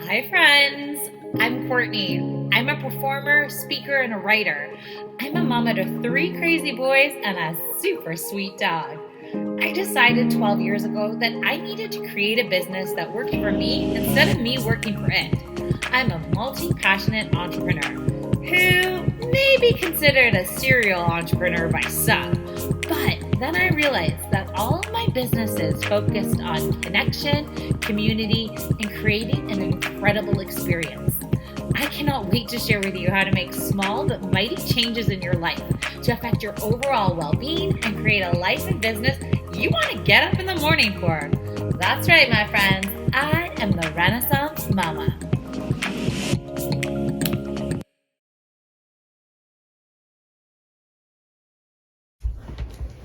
Hi, friends. I'm Courtney. I'm a performer, speaker, and a writer. I'm a mama to 3 crazy boys and a super sweet dog. I decided 12 years ago that I needed to create a business that worked for me instead of me working for it. I'm a multi-passionate entrepreneur who may be considered a serial entrepreneur by some. But then I realized that all of my businesses focused on connection, community, and creating an incredible experience. I cannot wait to share with you how to make small but mighty changes in your life to affect your overall well-being and create a life and business you want to get up in the morning for. That's right, my friends. I am the Renaissance Mama.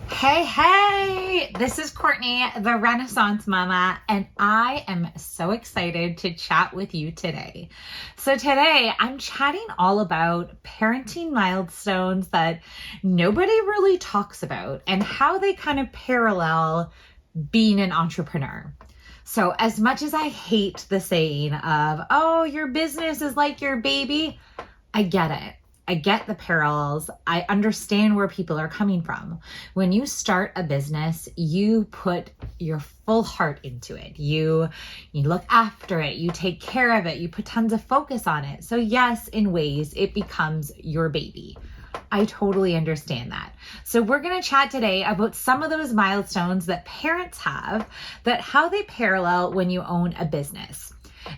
Hey, this is Courtney, the Renaissance Mama, and I am so excited to chat with you today. So today I'm chatting all about parenting milestones that nobody really talks about and how they kind of parallel being an entrepreneur. So as much as I hate the saying of, oh, your business is like your baby, I get it. I get the parallels. I understand where people are coming from. When you start a business, you put your full heart into it. You look after it. You take care of it. You put tons of focus on it. So yes, in ways, it becomes your baby. I totally understand that. So we're going to chat today about some of those milestones that parents have, that how they parallel when you own a business.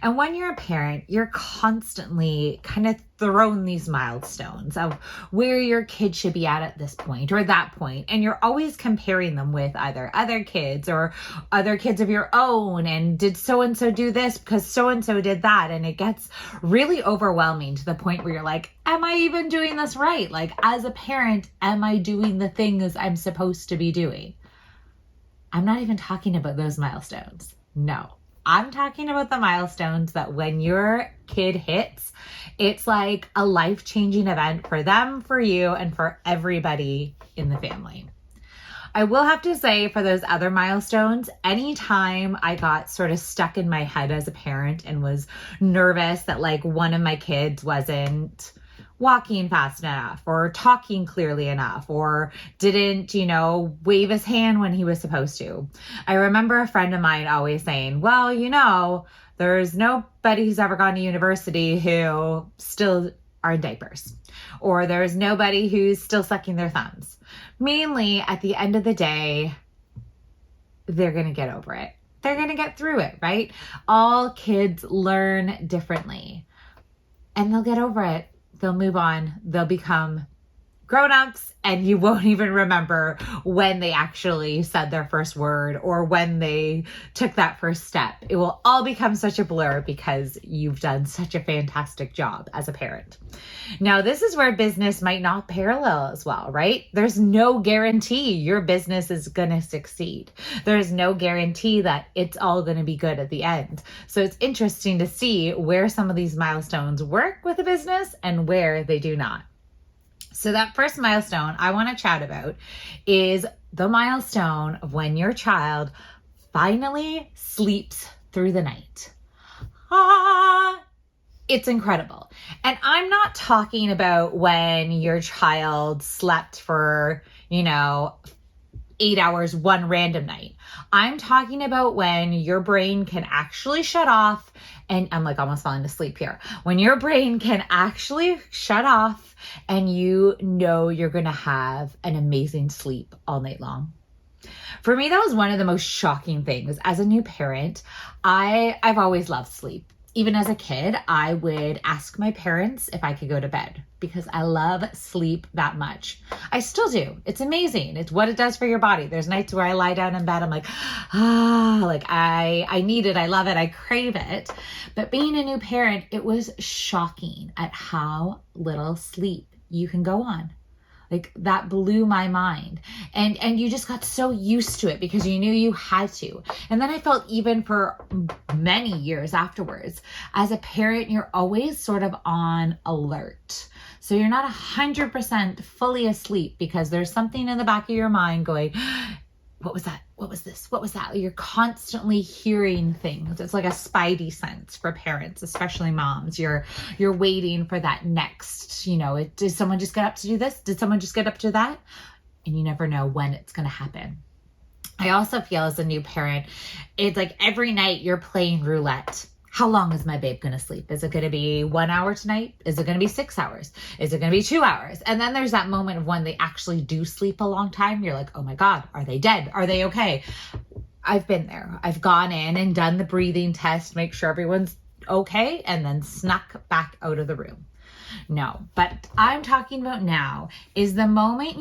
And when you're a parent, you're constantly kind of thrown these milestones of where your kid should be at this point or that point. And you're always comparing them with either other kids or other kids of your own. And did so-and-so do this because so-and-so did that? And it gets really overwhelming to the point where you're like, am I even doing this right? Like, as a parent, am I doing the things I'm supposed to be doing? I'm not even talking about those milestones. No. I'm talking about the milestones that when your kid hits, it's like a life-changing event for them, for you, and for everybody in the family. I will have to say, for those other milestones, anytime I got sort of stuck in my head as a parent and was nervous that like one of my kids wasn't walking fast enough or talking clearly enough or didn't, wave his hand when he was supposed to. I remember a friend of mine always saying, well, there's nobody who's ever gone to university who still are in diapers, or there's nobody who's still sucking their thumbs. Mainly at the end of the day, they're going to get over it. They're going to get through it, right? All kids learn differently and they'll get over it. They'll move on. They'll become grown-ups, and you won't even remember when they actually said their first word or when they took that first step. It will all become such a blur because you've done such a fantastic job as a parent. Now, this is where business might not parallel as well, right? There's no guarantee your business is going to succeed. There's no guarantee that it's all going to be good at the end. So it's interesting to see where some of these milestones work with a business and where they do not. So that first milestone I want to chat about is the milestone of when your child finally sleeps through the night. It's incredible. And I'm not talking about when your child slept for, 8 hours one random night. I'm talking about when your brain can actually shut off, and I'm like almost falling asleep here. When your brain can actually shut off and you're going to have an amazing sleep all night long. For me, that was one of the most shocking things. As a new parent, I've always loved sleep. Even as a kid, I would ask my parents if I could go to bed because I love sleep that much. I still do. It's amazing. It's what it does for your body. There's nights where I lie down in bed, I'm like, I need it. I love it. I crave it. But being a new parent, it was shocking at how little sleep you can go on. Like, that blew my mind. And you just got so used to it because you knew you had to. And then I felt even for many years afterwards, as a parent, you're always sort of on alert. So you're not 100% fully asleep because there's something in the back of your mind going, what was that? What was this? What was that? You're constantly hearing things. It's like a spidey sense for parents, especially moms. You're waiting for that next, did someone just get up to do this? Did someone just get up to that? And you never know when it's going to happen. I also feel as a new parent, it's like every night you're playing roulette. How long is my babe going to sleep? Is it going to be 1 hour tonight? Is it going to be 6 hours? Is it going to be 2 hours? And then there's that moment of when they actually do sleep a long time. You're like, oh my God, are they dead? Are they okay? I've been there. I've gone in and done the breathing test, make sure everyone's okay, and then snuck back out of the room. No, but I'm talking about now is the moment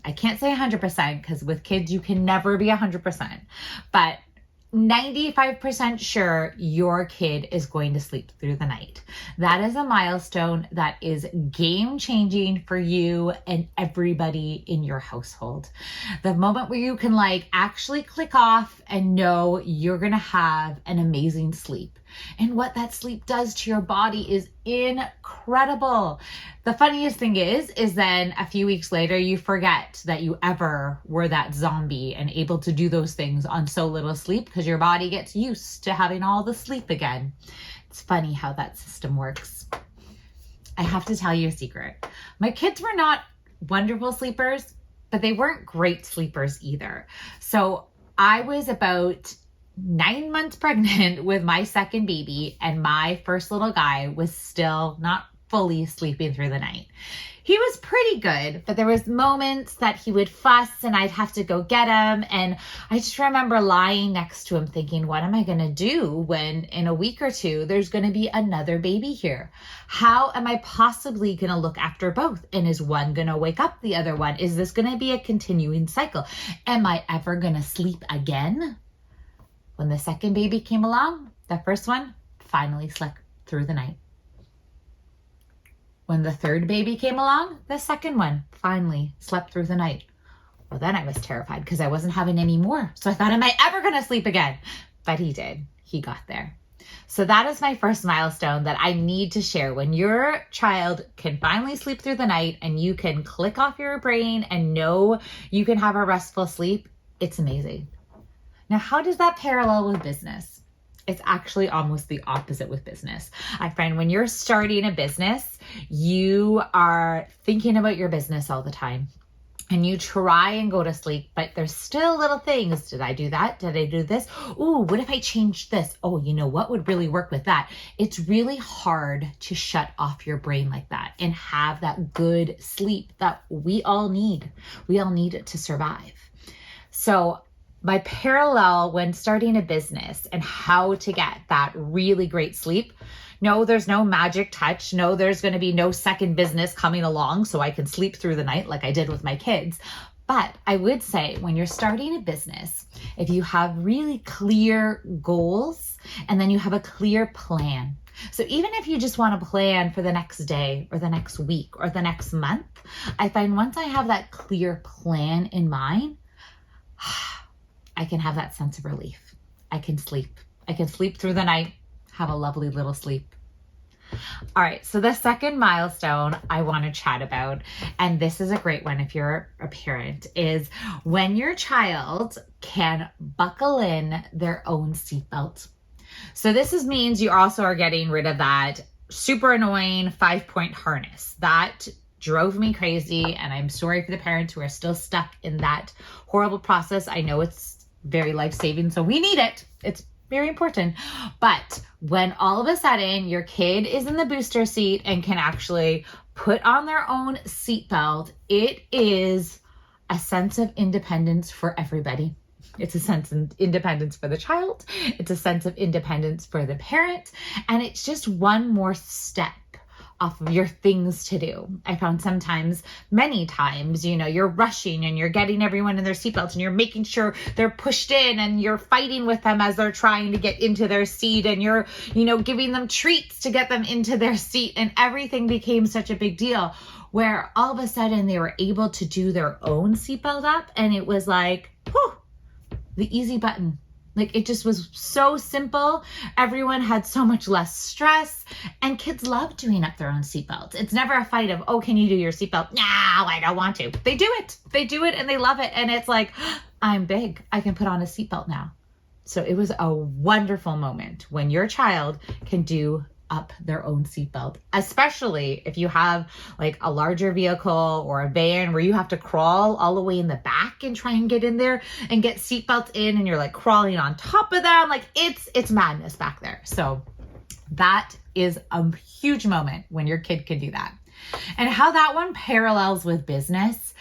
I can't say 100% because with kids, you can never be 100%, but 95% sure your kid is going to sleep through the night. That is a milestone that is game changing for you and everybody in your household. The moment where you can actually click off and know you're going to have an amazing sleep. And what that sleep does to your body is incredible. The funniest thing is then a few weeks later, you forget that you ever were that zombie and able to do those things on so little sleep because your body gets used to having all the sleep again. It's funny how that system works. I have to tell you a secret. My kids were not wonderful sleepers, but they weren't great sleepers either. So I was about 9 months pregnant with my second baby, and my first little guy was still not fully sleeping through the night. He was pretty good, but there was moments that he would fuss and I'd have to go get him. And I just remember lying next to him thinking, what am I going to do when in a week or two, there's going to be another baby here? How am I possibly going to look after both? And is one going to wake up the other one? Is this going to be a continuing cycle? Am I ever going to sleep again? When the second baby came along, the first one finally slept through the night. When the third baby came along, the second one finally slept through the night. Well, then I was terrified because I wasn't having any more. So I thought, am I ever going to sleep again? But he did. He got there. So that is my first milestone that I need to share. When your child can finally sleep through the night and you can click off your brain and know you can have a restful sleep, it's amazing. Now, how does that parallel with business? It's actually almost the opposite with business. I find when you're starting a business, you are thinking about your business all the time. And you try and go to sleep, but there's still little things. Did I do that? Did I do this? Ooh, what if I changed this? Oh, what would really work with that? It's really hard to shut off your brain like that and have that good sleep that we all need. We all need it to survive. So my parallel when starting a business and how to get that really great sleep. No, there's no magic touch. No, there's going to be no second business coming along so I can sleep through the night like I did with my kids. But I would say when you're starting a business, if you have really clear goals and then you have a clear plan. So even if you just want to plan for the next day or the next week or the next month, I find once I have that clear plan in mind, I can have that sense of relief. I can sleep. I can sleep through the night, have a lovely little sleep. All right, so the second milestone I want to chat about, and this is a great one if you're a parent, is when your child can buckle in their own seatbelt. So this means you also are getting rid of that super annoying 5-point harness. That drove me crazy, and I'm sorry for the parents who are still stuck in that horrible process. I know it's very life-saving, so we need it. It's very important. But when all of a sudden your kid is in the booster seat and can actually put on their own seatbelt, it is a sense of independence for everybody. It's a sense of independence for the child. It's a sense of independence for the parent. And it's just one more step off of your things to do. I found many times, you're rushing and you're getting everyone in their seatbelts and you're making sure they're pushed in and you're fighting with them as they're trying to get into their seat and you're, giving them treats to get them into their seat, and everything became such a big deal where all of a sudden they were able to do their own seatbelt up and it was like, whew, the easy button. Like, it just was so simple. Everyone had so much less stress, and kids love doing up their own seatbelts. It's never a fight of, oh, can you do your seatbelt? No, I don't want to. They do it. They do it and they love it. And it's like, I'm big. I can put on a seatbelt now. So it was a wonderful moment when your child can do up their own seatbelt, especially if you have like a larger vehicle or a van where you have to crawl all the way in the back and try and get in there and get seatbelts in, and you're like crawling on top of them. Like, it's madness back there. So that is a huge moment when your kid can do that. And how that one parallels with business.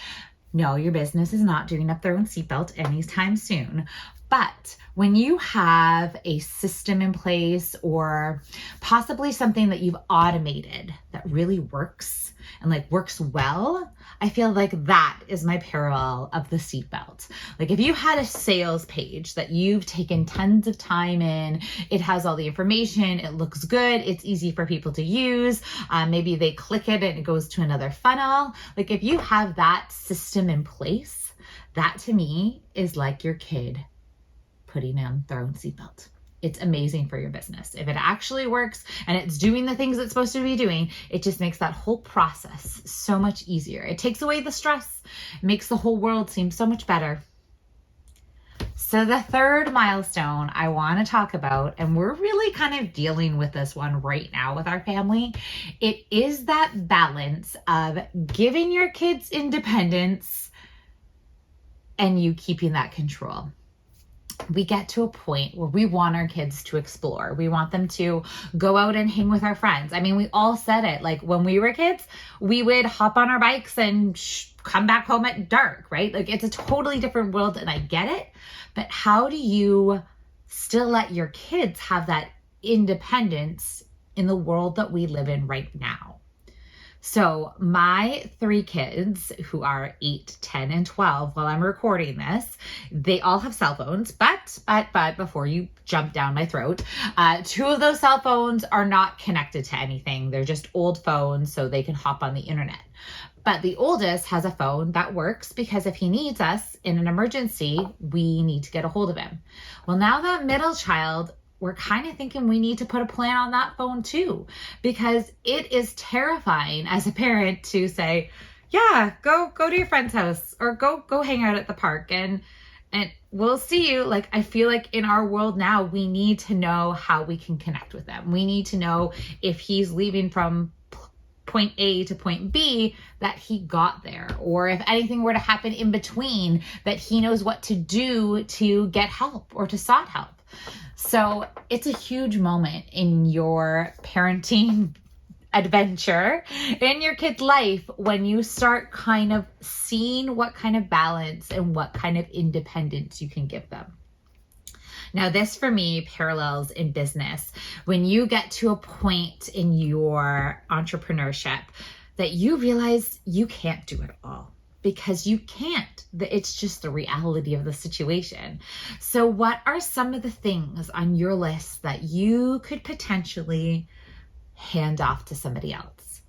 No, your business is not doing up their own seatbelt anytime soon. But when you have a system in place, or possibly something that you've automated that really works and like works well, I feel like that is my parallel of the seatbelt. Like, if you had a sales page that you've taken tons of time in, it has all the information, it looks good, it's easy for people to use. Maybe they click it and it goes to another funnel. Like, if you have that system in place, that to me is like your kid putting on their own seatbelt. It's amazing for your business. If it actually works and it's doing the things it's supposed to be doing, it just makes that whole process so much easier. It takes away the stress, makes the whole world seem so much better. So the third milestone I want to talk about, and we're really kind of dealing with this one right now with our family, it is that balance of giving your kids independence and you keeping that control. We get to a point where we want our kids to explore. We want them to go out and hang with our friends. I mean, we all said it. Like, when we were kids, we would hop on our bikes and come back home at dark, right? Like, it's a totally different world, and I get it. But how do you still let your kids have that independence in the world that we live in right now? So my 3 kids, who are 8, 10, and 12, while I'm recording this, they all have cell phones, but before you jump down my throat, 2 of those cell phones are not connected to anything. They're just old phones, so they can hop on the internet. But the oldest has a phone that works because if he needs us in an emergency, we need to get a hold of him. Well, now that middle child, we're kind of thinking we need to put a plan on that phone too, because it is terrifying as a parent to say, yeah, go to your friend's house, or go hang out at the park and we'll see you. Like, I feel like in our world now, we need to know how we can connect with them. We need to know if he's leaving from point A to point B, that he got there, or if anything were to happen in between, that he knows what to do to get help or to sought help. So it's a huge moment in your parenting adventure, in your kid's life, when you start kind of seeing what kind of balance and what kind of independence you can give them. Now, this for me parallels in business. When you get to a point in your entrepreneurship that you realize you can't do it all. Because you can't. It's just the reality of the situation. So what are some of the things on your list that you could potentially hand off to somebody else?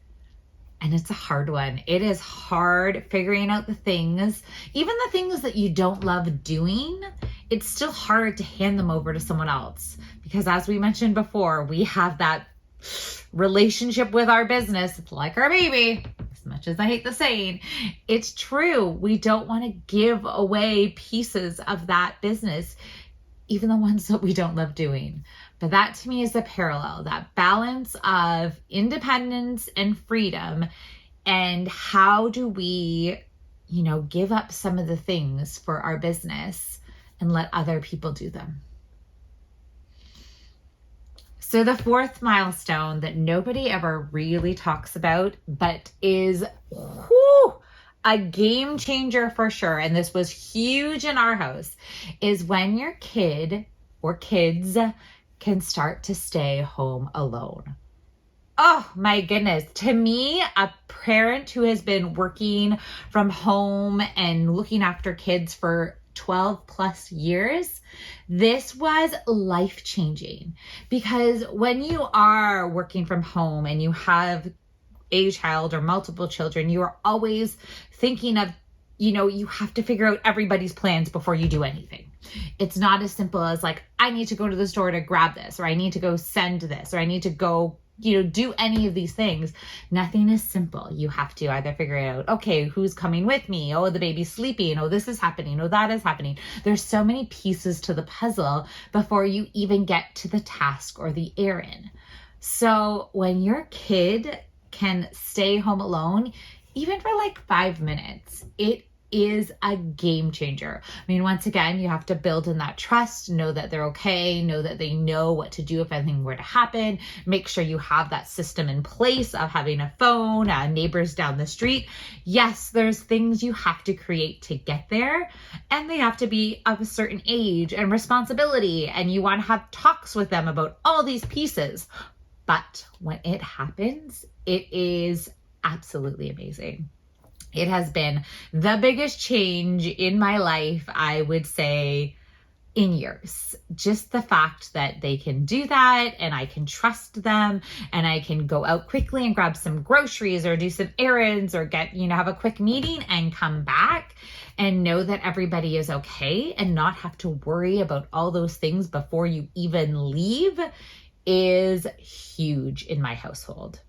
And it's a hard one. It is hard figuring out the things, even the things that you don't love doing. It's still hard to hand them over to someone else. Because as we mentioned before, we have that relationship with our business. It's like our baby. As much as I hate the saying, it's true. We don't want to give away pieces of that business, even the ones that we don't love doing. But that to me is the parallel, that balance of independence and freedom. And how do we, give up some of the things for our business and let other people do them? So the fourth milestone that nobody ever really talks about, but is a game changer for sure, and this was huge in our house, is when your kid or kids can start to stay home alone. Oh my goodness. To me, a parent who has been working from home and looking after kids for 12 plus years, this was life-changing, because when you are working from home and you have a child or multiple children, you are always thinking of, you have to figure out everybody's plans before you do anything. It's not as simple as like, I need to go to the store to grab this, or I need to go send this, or I need to go, do any of these things. Nothing is simple. You have to either figure out, okay, who's coming with me? Oh, the baby's sleeping. Oh, this is happening. Oh, that is happening. There's so many pieces to the puzzle before you even get to the task or the errand. So when your kid can stay home alone, even for like 5 minutes, it is a game changer. I mean, once again, you have to build in that trust, know that they're okay, know that they know what to do if anything were to happen. Make sure you have that system in place of having a phone, neighbors down the street. Yes, there's things you have to create to get there, and they have to be of a certain age and responsibility, and you want to have talks with them about all these pieces. But when it happens, it is absolutely amazing. It has been the biggest change in my life, I would say, in years. Just the fact that they can do that and I can trust them and I can go out quickly and grab some groceries or do some errands or get, have a quick meeting and come back and know that everybody is okay and not have to worry about all those things before you even leave is huge in my household.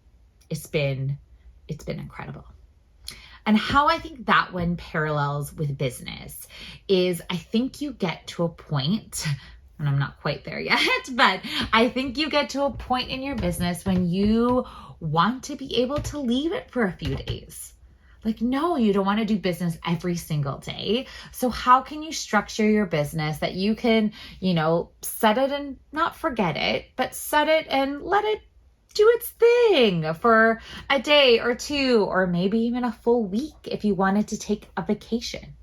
It's been incredible. And how I think that one parallels with business is I think you get to a point, and I'm not quite there yet, but I think you get to a point in your business when you want to be able to leave it for a few days. Like, no, you don't want to do business every single day. So how can you structure your business that you can, set it and not forget it, but set it and let it do its thing for a day or two, or maybe even a full week if you wanted to take a vacation.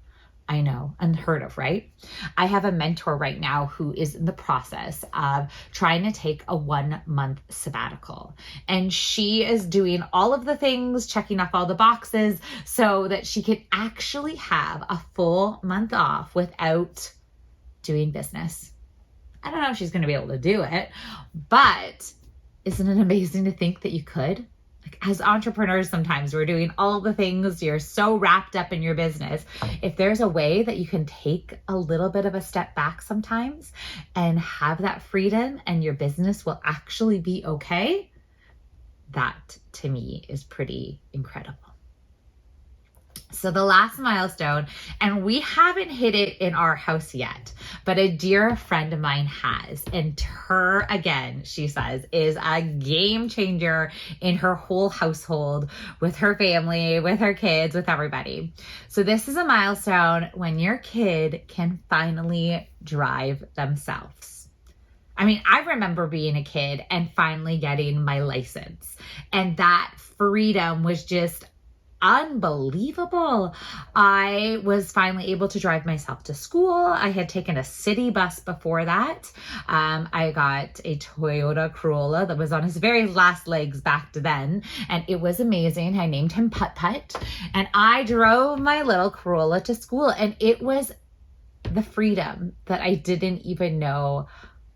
I know, unheard of, right? I have a mentor right now who is in the process of trying to take a 1-month sabbatical. And she is doing all of the things, checking off all the boxes so that she can actually have a full month off without doing business. I don't know if she's going to be able to do it, but isn't it amazing to think that you could? Like, as entrepreneurs, sometimes we're doing all the things, you're so wrapped up in your business. If there's a way that you can take a little bit of a step back sometimes and have that freedom and your business will actually be okay, that to me is pretty incredible. So the last milestone, and we haven't hit it in our house yet, but a dear friend of mine has, and her, again, she says, is a game changer in her whole household, with her family, with her kids, with everybody. So this is a milestone when your kid can finally drive themselves. I mean, I remember being a kid and finally getting my license, and that freedom was just unbelievable. I was finally able to drive myself to school. I had taken a city bus before that. I got a Toyota Corolla that was on his very last legs back then, and it was amazing. I named him Putt Putt, and I drove my little Corolla to school, and it was the freedom that I didn't even know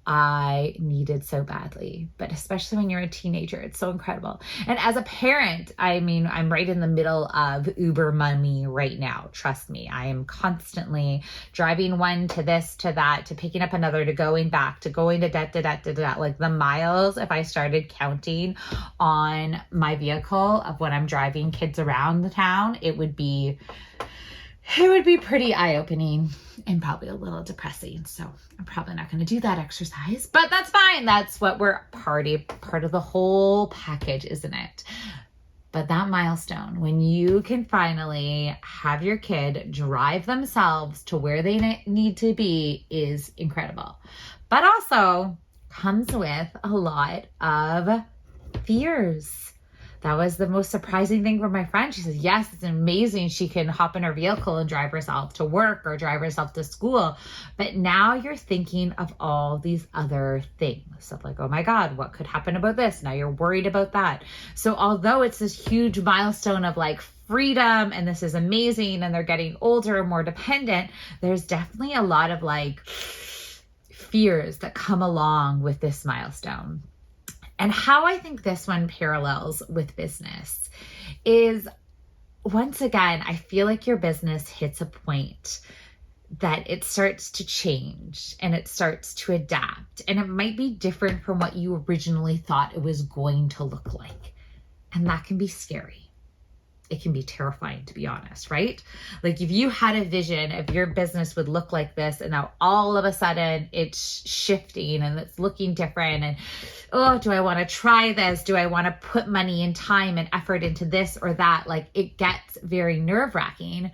I needed so badly, but especially when you're a teenager, it's so incredible. And as a parent, I mean, I'm right in the middle of Uber money right now. Trust me, I am constantly driving one to this, to that, to picking up another, to going back, to going to that. Like the miles, if I started counting on my vehicle of when I'm driving kids around the town, it would be pretty eye-opening and probably a little depressing. So I'm probably not going to do that exercise, but that's fine. That's what we're part of the whole package, isn't it? But that milestone, when you can finally have your kid drive themselves to where they need to be, is incredible. But also comes with a lot of fears. That was the most surprising thing from my friend. She says, yes, it's amazing. She can hop in her vehicle and drive herself to work or drive herself to school. But now you're thinking of all these other things. So like, oh my God, what could happen about this? Now you're worried about that. So although it's this huge milestone of like freedom and this is amazing and they're getting older and more dependent, there's definitely a lot of like fears that come along with this milestone. And how I think this one parallels with business is, once again, I feel like your business hits a point that it starts to change and it starts to adapt, and it might be different from what you originally thought it was going to look like. And that can be scary. It can be terrifying, to be honest, right? Like if you had a vision of your business would look like this, and now all of a sudden it's shifting and it's looking different, and oh, do I want to try this? Do I want to put money and time and effort into this or that? Like it gets very nerve-wracking,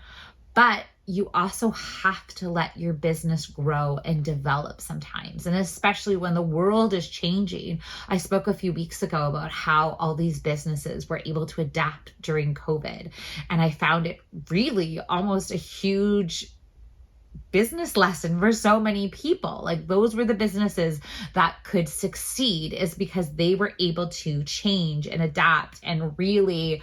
but you also have to let your business grow and develop sometimes. And especially when the world is changing. I spoke a few weeks ago about how all these businesses were able to adapt during COVID. And I found it really almost a huge business lesson for so many people. Like those were the businesses that could succeed, is because they were able to change and adapt and really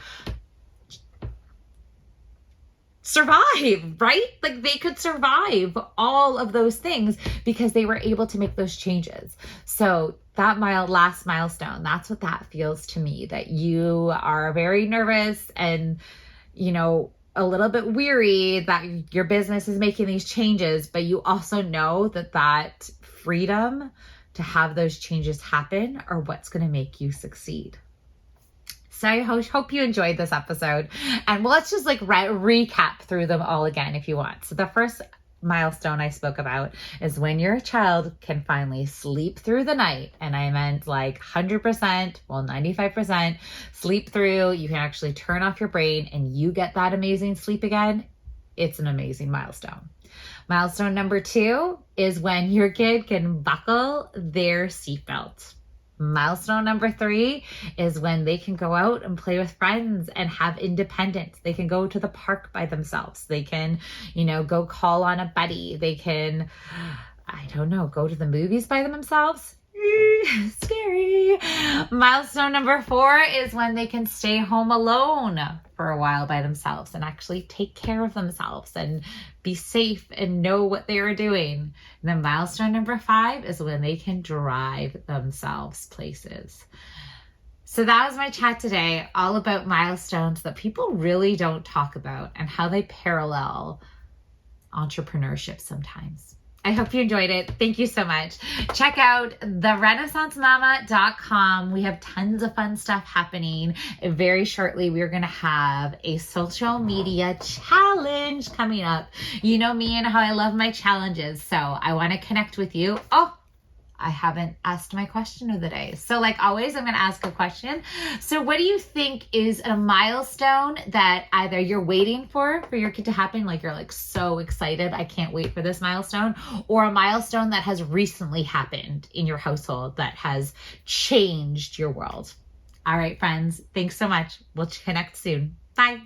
survive, right? Like they could survive all of those things because they were able to make those changes. So that last milestone, that's what that feels to me, that you are very nervous and, a little bit weary that your business is making these changes, but you also know that freedom to have those changes happen are what's going to make you succeed. So I hope you enjoyed this episode, and let's just recap through them all again if you want. So the first milestone I spoke about is when your child can finally sleep through the night. And I meant 100%, 95% sleep through. You can actually turn off your brain and you get that amazing sleep again. It's an amazing milestone. Milestone number 2 is when your kid can buckle their seatbelt. Milestone number 3 is when they can go out and play with friends and have independence. They can go to the park by themselves. They can, go call on a buddy. They can, go to the movies by themselves. Scary. Milestone number 4 is when they can stay home alone for a while by themselves and actually take care of themselves and be safe and know what they are doing. And then milestone number 5 is when they can drive themselves places. So that was my chat today, all about milestones that people really don't talk about and how they parallel entrepreneurship sometimes. I hope you enjoyed it. Thank you so much. Check out therenaissancemama.com. We have tons of fun stuff happening. Very shortly, we're going to have a social media challenge coming up. You know me and how I love my challenges. So I want to connect with you. Oh, I haven't asked my question of the day. So like always, I'm going to ask a question. So what do you think is a milestone that either you're waiting for your kid to happen, like you're so excited, I can't wait for this milestone, or a milestone that has recently happened in your household that has changed your world? All right, friends, thanks so much. We'll connect soon. Bye.